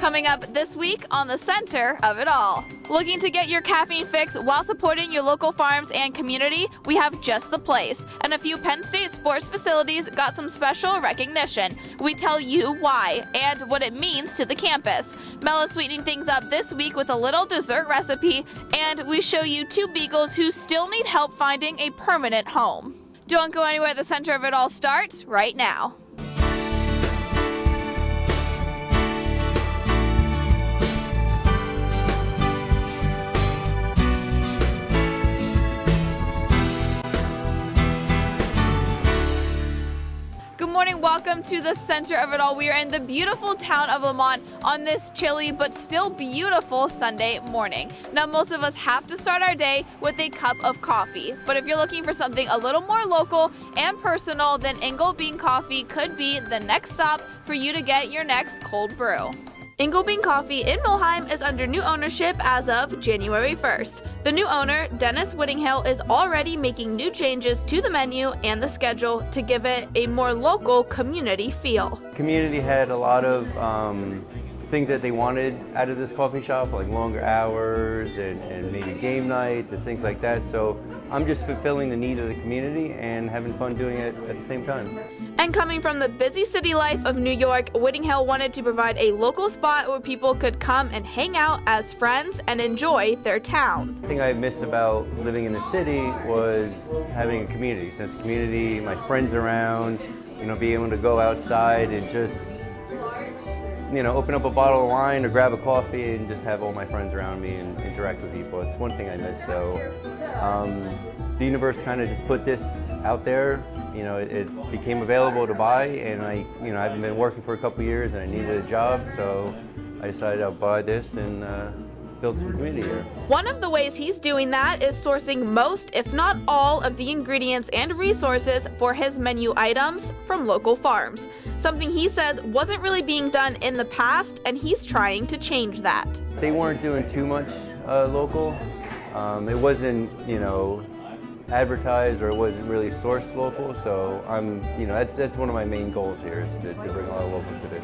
Coming up this week on the Center of It All. Looking to get your caffeine fix while supporting your local farms and community? We have just the place. And a few Penn State sports facilities got some special recognition. We tell you why and what it means to the campus. Mel is sweetening things up this week with a little dessert recipe, and we show you two beagles who still need help finding a permanent home. Don't go anywhere. The Center of It All starts right now. Good morning, welcome to the Center of It All. We are in the beautiful town of Lamont on this chilly but still beautiful Sunday morning. Now, most of us have to start our day with a cup of coffee, but if you're looking for something a little more local and personal, then Ingle Bean Coffee could be the next stop for you to get your next cold brew. Ingle Bean Coffee in Millheim is under new ownership as of January 1st. The new owner, Dennis Whittinghill, is already making new changes to the menu and the schedule to give it a more local community feel. Community had a lot of things that they wanted out of this coffee shop, like longer hours and maybe game nights and things like that. So I'm just fulfilling the need of the community and having fun doing it at the same time. And coming from the busy city life of New York, Whittinghill wanted to provide a local spot where people could come and hang out as friends and enjoy their town. The thing I missed about living in the city was having a community. Sense of community, my friends around, being able to go outside and just open up a bottle of wine or grab a coffee and just have all my friends around me and interact with people. It's one thing I miss. So the universe kind of just put this out there. It became available to buy, and I haven't been working for a couple years and I needed a job, so I decided I'll buy this and build some community here. One of the ways he's doing that is sourcing most, if not all, of the ingredients and resources for his menu items from local farms. Something he says wasn't really being done in the past, and he's trying to change that. They weren't doing too much local. It wasn't, advertised, or it wasn't really sourced local. So that's one of my main goals here, is to bring a lot of local to it.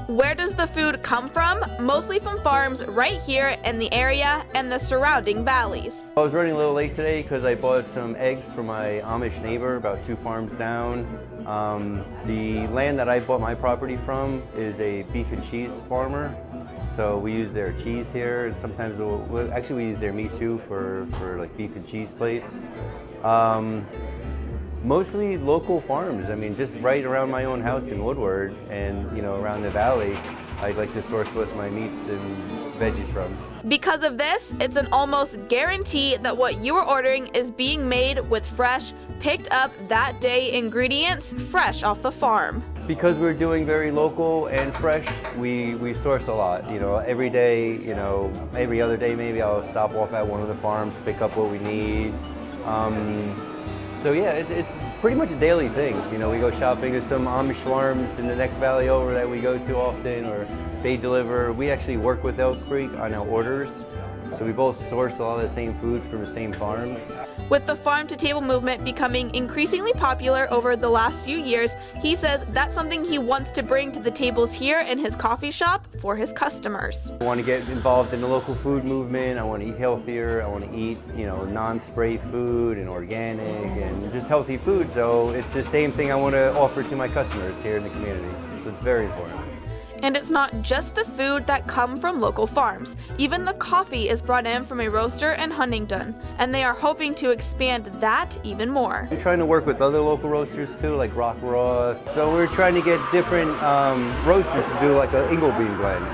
Where does the food come from? Mostly from farms right here in the area and the surrounding valleys. I was running a little late today because I bought some eggs from my Amish neighbor about 2 farms down. The land that I bought my property from is a beef and cheese farmer. So we use their cheese here, and sometimes we use their meat too for like beef and cheese plates. Mostly local farms. Just right around my own house in Woodward and around the valley, I like to source most of my meats and veggies from. Because of this, it's an almost guarantee that what you are ordering is being made with fresh, picked up that day ingredients fresh off the farm. Because we're doing very local and fresh, we source a lot. Every day, every other day maybe I'll stop off at one of the farms, pick up what we need. So yeah, it's pretty much a daily thing. We go shopping at some Amish farms in the next valley over that we go to often, or they deliver. We actually work with Elk Creek on our orders, so we both source a lot of the same food from the same farms. With the farm-to-table movement becoming increasingly popular over the last few years, he says that's something he wants to bring to the tables here in his coffee shop for his customers. I want to get involved in the local food movement. I want to eat healthier. I want to eat, non-spray food and organic and just healthy food. So it's the same thing I want to offer to my customers here in the community. So it's very important. And it's not just the food that come from local farms. Even the coffee is brought in from a roaster in Huntington, and they are hoping to expand that even more. We're trying to work with other local roasters too, like Rock Raw. So we're trying to get different roasters to do like an Ingle Bean blend.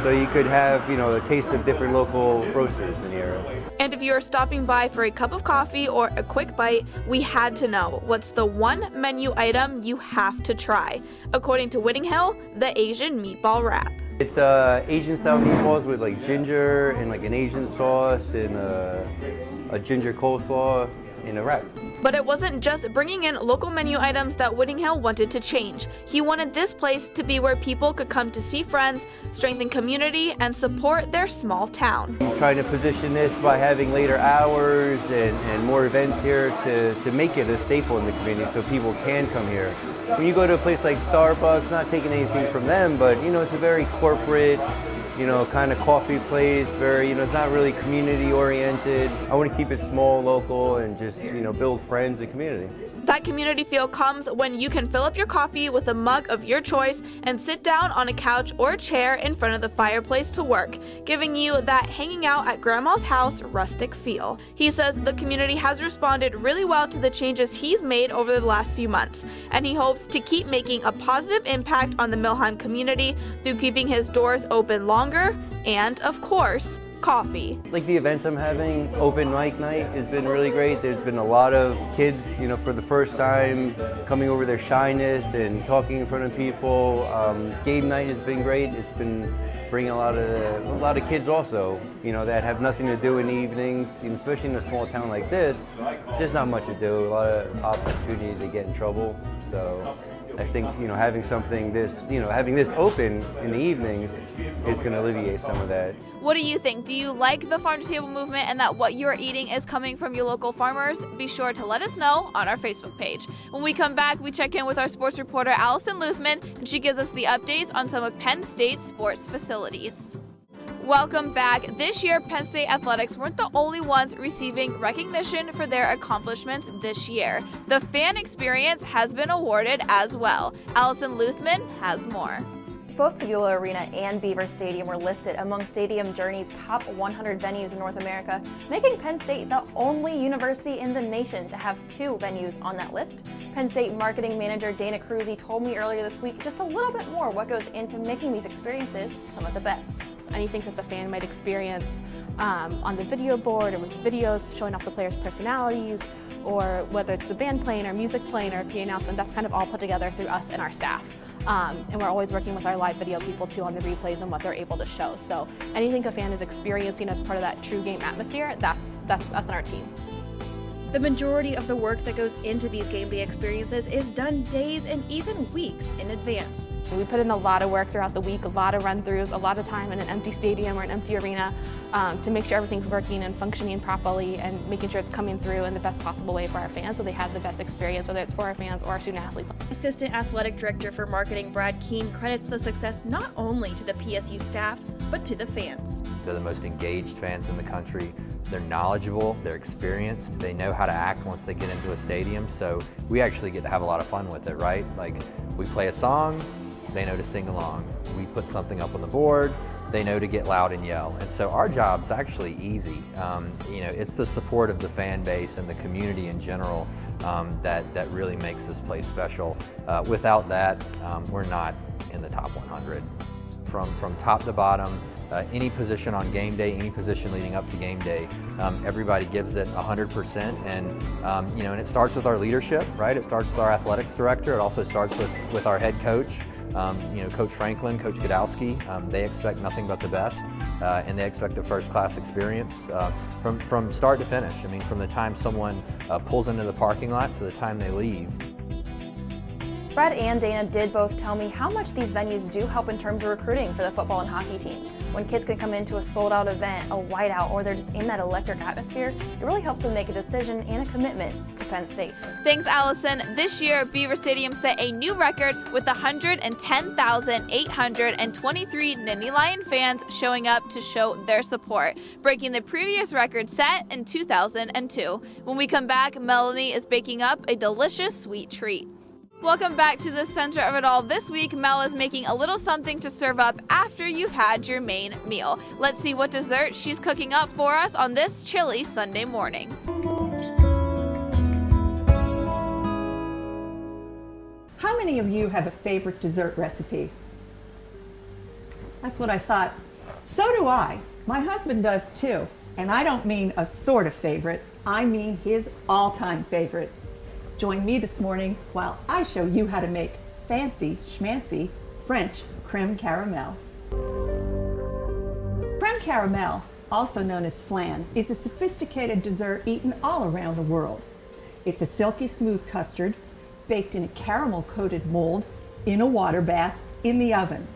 So you could have, a taste of different local roasters in the area. And if you're stopping by for a cup of coffee or a quick bite, we had to know, what's the one menu item you have to try? According to Whittinghill, the Asian meatball wrap. It's Asian style meatballs with like ginger and like an Asian sauce and a ginger coleslaw in a wrap. But it wasn't just bringing in local menu items that Whittinghill wanted to change. He wanted this place to be where people could come to see friends, strengthen community, and support their small town. I'm trying to position this by having later hours and more events here to make it a staple in the community so people can come here. When you go to a place like Starbucks, not taking anything from them, but you know, it's a very corporate, kind of coffee place, very, it's not really community oriented. I want to keep it small, local, and just, build friends and community. That community feel comes when you can fill up your coffee with a mug of your choice and sit down on a couch or a chair in front of the fireplace to work, giving you that hanging out at grandma's house rustic feel. He says the community has responded really well to the changes he's made over the last few months, and he hopes to keep making a positive impact on the Millheim community through keeping his doors open longer and, of course, coffee. Like the events I'm having, open mic night has been really great. There's been a lot of kids, for the first time coming over their shyness and talking in front of people. Game night has been great. It's been bringing a lot of kids also, that have nothing to do in the evenings, especially in a small town like this. There's not much to do, a lot of opportunity to get in trouble. So I think, having having this open in the evenings is going to alleviate some of that. What do you think? Do you like the farm to table movement and that what you're eating is coming from your local farmers? Be sure to let us know on our Facebook page. When we come back, we check in with our sports reporter, Allison Luthman, and she gives us the updates on some of Penn State's sports facilities. Welcome back. This year, Penn State athletics weren't the only ones receiving recognition for their accomplishments this year. The fan experience has been awarded as well. Allison Luthman has more. Both Beulah Arena and Beaver Stadium were listed among Stadium Journey's top 100 venues in North America, making Penn State the only university in the nation to have 2 venues on that list. Penn State marketing manager Dana Cruzy told me earlier this week just a little bit more what goes into making these experiences some of the best. Anything that the fan might experience on the video board or with videos showing off the players' personalities, or whether it's the band playing or music playing or a PA announcement, that's kind of all put together through us and our staff. And we're always working with our live video people too on the replays and what they're able to show. So anything a fan is experiencing as part of that true game atmosphere, that's us and our team. The majority of the work that goes into these game day experiences is done days and even weeks in advance. We put in a lot of work throughout the week, a lot of run-throughs, a lot of time in an empty stadium or an empty arena to make sure everything's working and functioning properly and making sure it's coming through in the best possible way for our fans so they have the best experience, whether it's for our fans or our student athletes. Assistant Athletic Director for Marketing Brad Keene credits the success not only to the PSU staff, but to the fans. They're the most engaged fans in the country. They're knowledgeable, they're experienced, they know how to act once they get into a stadium, so we actually get to have a lot of fun with it, right? Like, we play a song, they know to sing along. We put something up on the board, they know to get loud and yell. And so our job's actually easy. It's the support of the fan base and the community in general that really makes this place special. Without that, we're not in the top 100. From top to bottom, any position on game day, any position leading up to game day, everybody gives it 100%, and and it starts with our leadership, right? It starts with our athletics director. It also starts with our head coach, Coach Franklin, Coach Godowski. They expect nothing but the best, and they expect a first-class experience from start to finish. I mean, from the time someone pulls into the parking lot to the time they leave. Brad and Dana did both tell me how much these venues do help in terms of recruiting for the football and hockey team. When kids can come into a sold-out event, a whiteout, or they're just in that electric atmosphere, it really helps them make a decision and a commitment to Penn State. Thanks, Allison. This year, Beaver Stadium set a new record with 110,823 Nittany Lion fans showing up to show their support, breaking the previous record set in 2002. When we come back, Melanie is baking up a delicious sweet treat. Welcome back to the center of it all. This week, Mel is making a little something to serve up after you've had your main meal. Let's see what dessert she's cooking up for us on this chilly Sunday morning. How many of you have a favorite dessert recipe? That's what I thought. So do I. My husband does too. And I don't mean a sort of favorite. I mean his all-time favorite. Join me this morning while I show you how to make fancy schmancy French creme caramel. Creme caramel, also known as flan, is a sophisticated dessert eaten all around the world. It's a silky smooth custard baked in a caramel-coated mold in a water bath in the oven.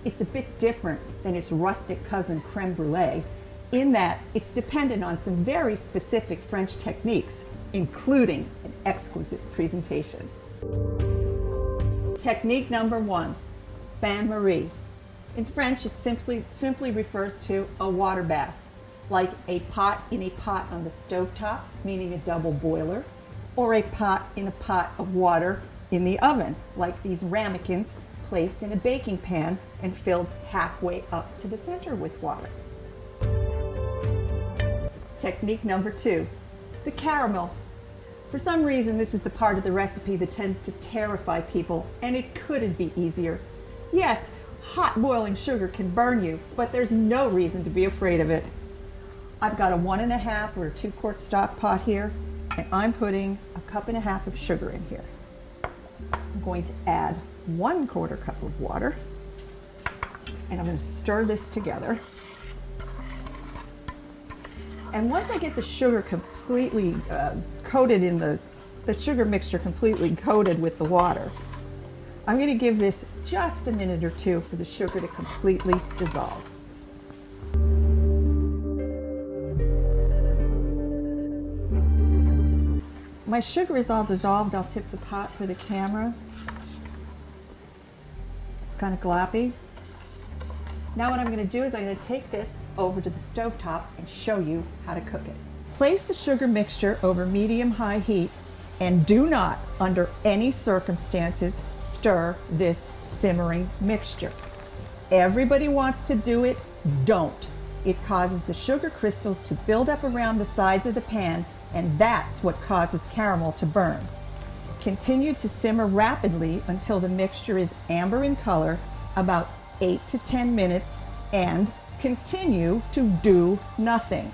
It's a bit different than its rustic cousin creme brulee in that it's dependent on some very specific French techniques, including an exquisite presentation. Technique number 1, bain-marie. In French, it simply refers to a water bath, like a pot in a pot on the stovetop, meaning a double boiler, or a pot in a pot of water in the oven, like these ramekins placed in a baking pan and filled halfway up to the center with water. Technique number 2, the caramel. For some reason, this is the part of the recipe that tends to terrify people, and it couldn't be easier. Yes, hot boiling sugar can burn you, but there's no reason to be afraid of it. I've got a 1.5 or a 2-quart stock pot here, and I'm putting a 1.5 cups of sugar in here. I'm going to add 1/4 cup of water, and I'm going to stir this together. And once I get the sugar completely coated in the sugar mixture completely coated with the water, I'm going to give this just a minute or two for the sugar to completely dissolve. My sugar is all dissolved. I'll tip the pot for the camera. It's kind of gloppy. Now what I'm going to do is I'm going to take this over to the stovetop and show you how to cook it. Place the sugar mixture over medium-high heat and do not, under any circumstances, stir this simmering mixture. Everybody wants to do it, don't. It causes the sugar crystals to build up around the sides of the pan, and that's what causes caramel to burn. Continue to simmer rapidly until the mixture is amber in color, about 8 to 10 minutes, and continue to do nothing.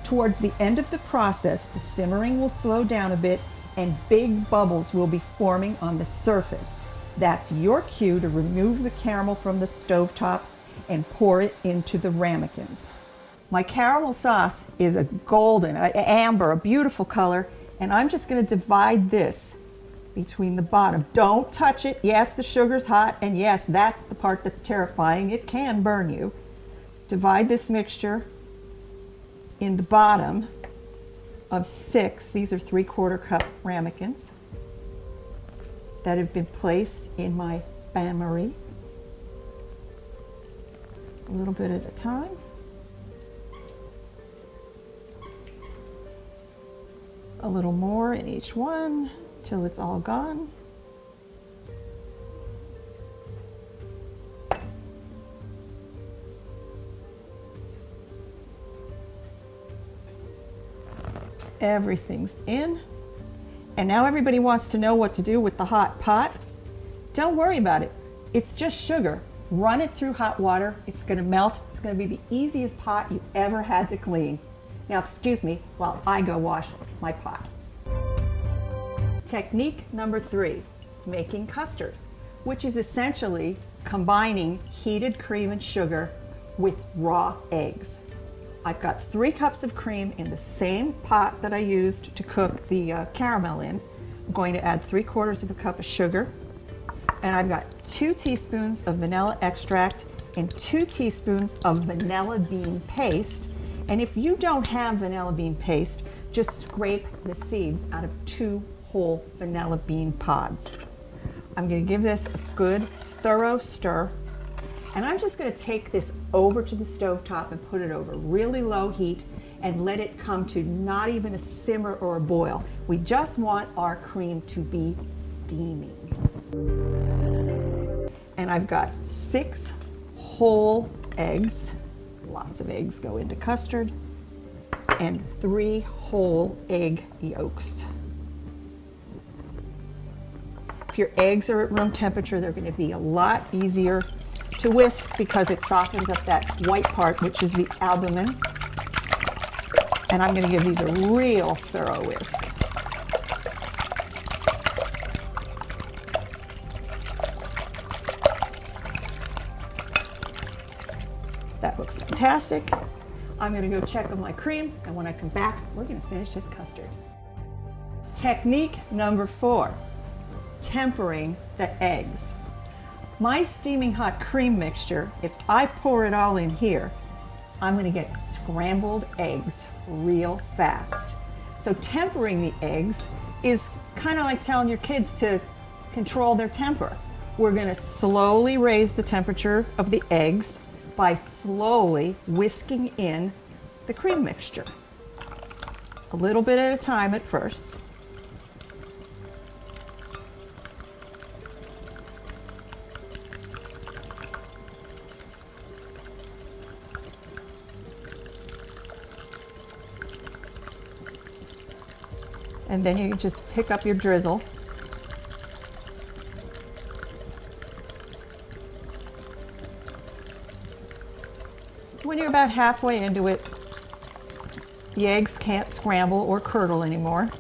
Towards the end of the process, the simmering will slow down a bit and big bubbles will be forming on the surface. That's your cue to remove the caramel from the stovetop and pour it into the ramekins. My caramel sauce is a golden, amber, a beautiful color, and I'm just going to divide this between the bottom. Don't touch it. Yes, the sugar's hot, and yes, that's the part that's terrifying. It can burn you. Divide this mixture in the bottom of 6. These are 3/4 cup ramekins that have been placed in my bain-marie. A little bit at a time. A little more in each one till it's all gone. Everything's in. And now everybody wants to know what to do with the hot pot. Don't worry about it. It's just sugar. Run it through hot water. It's going to melt. It's going to be the easiest pot you ever had to clean. Now, excuse me while I go wash my pot. Technique number 3, making custard, which is essentially combining heated cream and sugar with raw eggs. I've got 3 cups of cream in the same pot that I used to cook the caramel in. I'm going to add 3/4 cup of sugar, and I've got 2 teaspoons of vanilla extract and 2 teaspoons of vanilla bean paste. And if you don't have vanilla bean paste, just scrape the seeds out of 2 whole vanilla bean pods. I'm going to give this a good thorough stir, and I'm just going to take this over to the stovetop and put it over really low heat and let it come to not even a simmer or a boil. We just want our cream to be steaming. And I've got 6 whole eggs. Lots of eggs go into custard, and 3 whole egg yolks. If your eggs are at room temperature, they're going to be a lot easier to whisk because it softens up that white part, which is the albumin. And I'm going to give these a real thorough whisk. That looks fantastic. I'm going to go check on my cream, and when I come back, we're going to finish this custard. Technique number 4, tempering the eggs. My steaming hot cream mixture, if I pour it all in here, I'm going to get scrambled eggs real fast. So tempering the eggs is kind of like telling your kids to control their temper. We're going to slowly raise the temperature of the eggs by slowly whisking in the cream mixture. A little bit at a time at first. And then you can just pick up your drizzle. When you're about halfway into it, the eggs can't scramble or curdle anymore.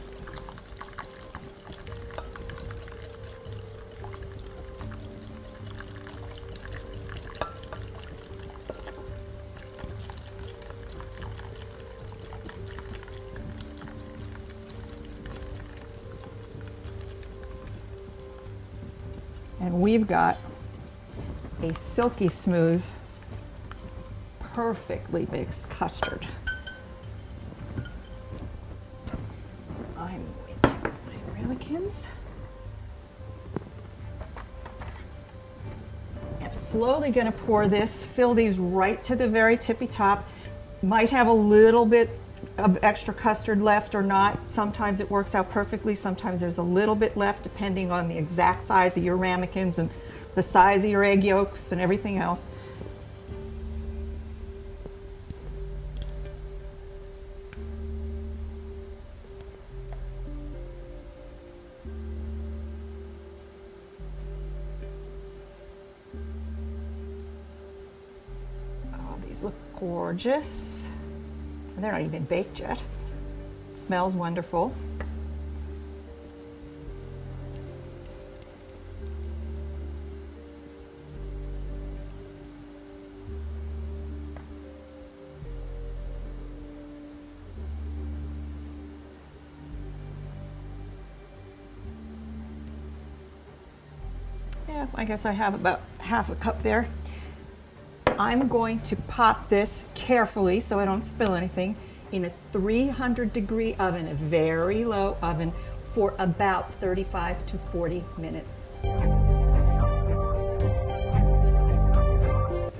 And we've got a silky smooth, perfectly mixed custard. I'm going to take my ramekins. I'm slowly going to pour this, fill these right to the very tippy top. Might have a little bit of extra custard left or not. Sometimes it works out perfectly. Sometimes there's a little bit left depending on the exact size of your ramekins and the size of your egg yolks and everything else. Oh, these look gorgeous. They're not even baked yet. It smells wonderful. Yeah, I guess I have about half a cup there. I'm going to pop this carefully so I don't spill anything in a 300-degree oven, a very low oven, for about 35 to 40 minutes.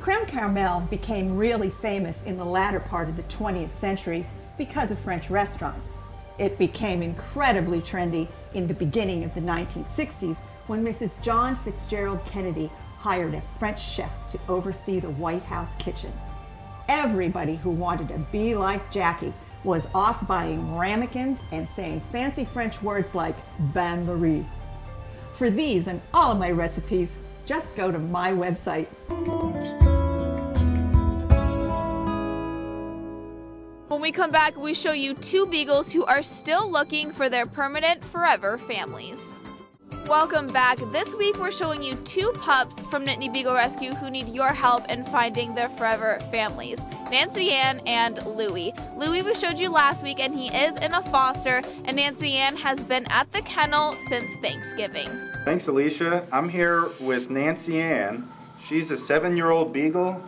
Creme caramel became really famous in the latter part of the 20th century because of French restaurants. It became incredibly trendy in the beginning of the 1960s when Mrs. John Fitzgerald Kennedy hired a French chef to oversee the White House kitchen. Everybody who wanted to be like Jackie was off buying ramekins and saying fancy French words like bain-marie. For these and all of my recipes, just go to my website. When we come back, we show you two beagles who are still looking for their permanent forever families. Welcome back. This week we're showing you two pups from Nittany Beagle Rescue who need your help in finding their forever families, Nancy Ann and Louie. Louie we showed you last week and he is in a foster, and Nancy Ann has been at the kennel since Thanksgiving. Thanks, Alicia. I'm here with Nancy Ann. She's a 7-year-old beagle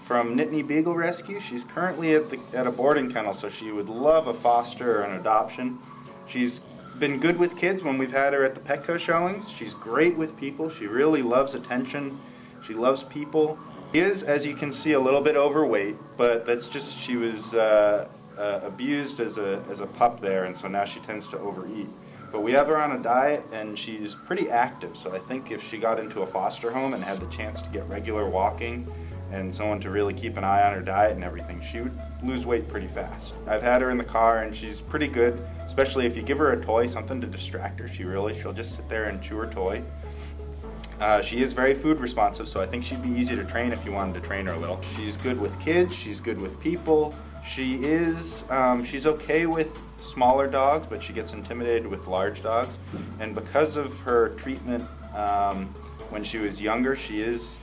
from Nittany Beagle Rescue. She's currently at a boarding kennel, so she would love a foster or an adoption. She's been good with kids when we've had her at the Petco showings. She's great with people. She really loves attention. She loves people. She is, as you can see, a little bit overweight, but that's just, she was abused as a pup there, and so now she tends to overeat. But we have her on a diet, and she's pretty active, so I think if she got into a foster home and had the chance to get regular walking and someone to really keep an eye on her diet and everything, she would lose weight pretty fast. I've had her in the car, and she's pretty good, especially if you give her a toy, something to distract her. She'll just sit there and chew her toy. She is very food responsive, so I think she'd be easy to train if you wanted to train her a little. She's good with kids, she's good with people. She's okay with smaller dogs, but she gets intimidated with large dogs. And because of her treatment when she was younger, she is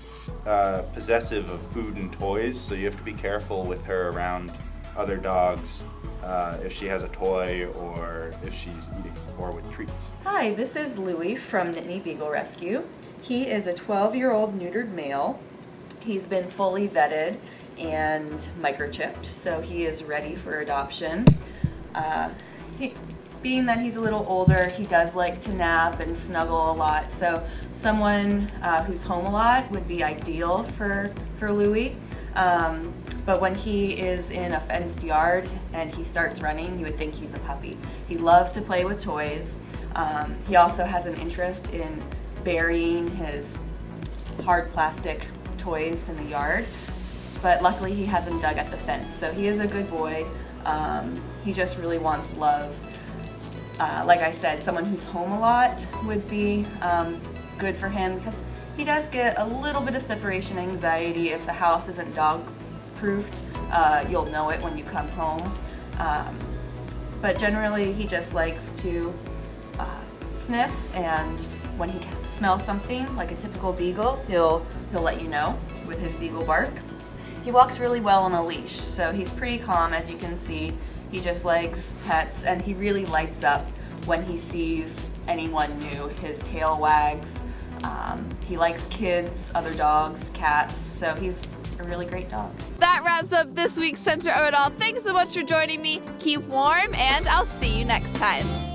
possessive of food and toys, so you have to be careful with her around other dogs if she has a toy or if she's eating or with treats. Hi, this is Louie from Nittany Beagle Rescue. He is a 12-year-old neutered male. He's been fully vetted and microchipped, so he is ready for adoption. being that he's a little older, he does like to nap and snuggle a lot. So someone who's home a lot would be ideal for Louie. But when he is in a fenced yard and he starts running, you would think he's a puppy. He loves to play with toys. He also has an interest in burying his hard plastic toys in the yard, but luckily he hasn't dug at the fence, so he is a good boy. He just really wants love. Like I said, someone who's home a lot would be good for him because he does get a little bit of separation anxiety. If the house isn't dog-proofed, you'll know it when you come home. But generally, he just likes to sniff, and when he smells something, like a typical beagle, he'll let you know with his beagle bark. He walks really well on a leash, so he's pretty calm, as you can see. He just likes pets, and he really lights up when he sees anyone new. His tail wags. He likes kids, other dogs, cats, so he's a really great dog. That wraps up this week's Center of It All. Thanks so much for joining me. Keep warm, and I'll see you next time.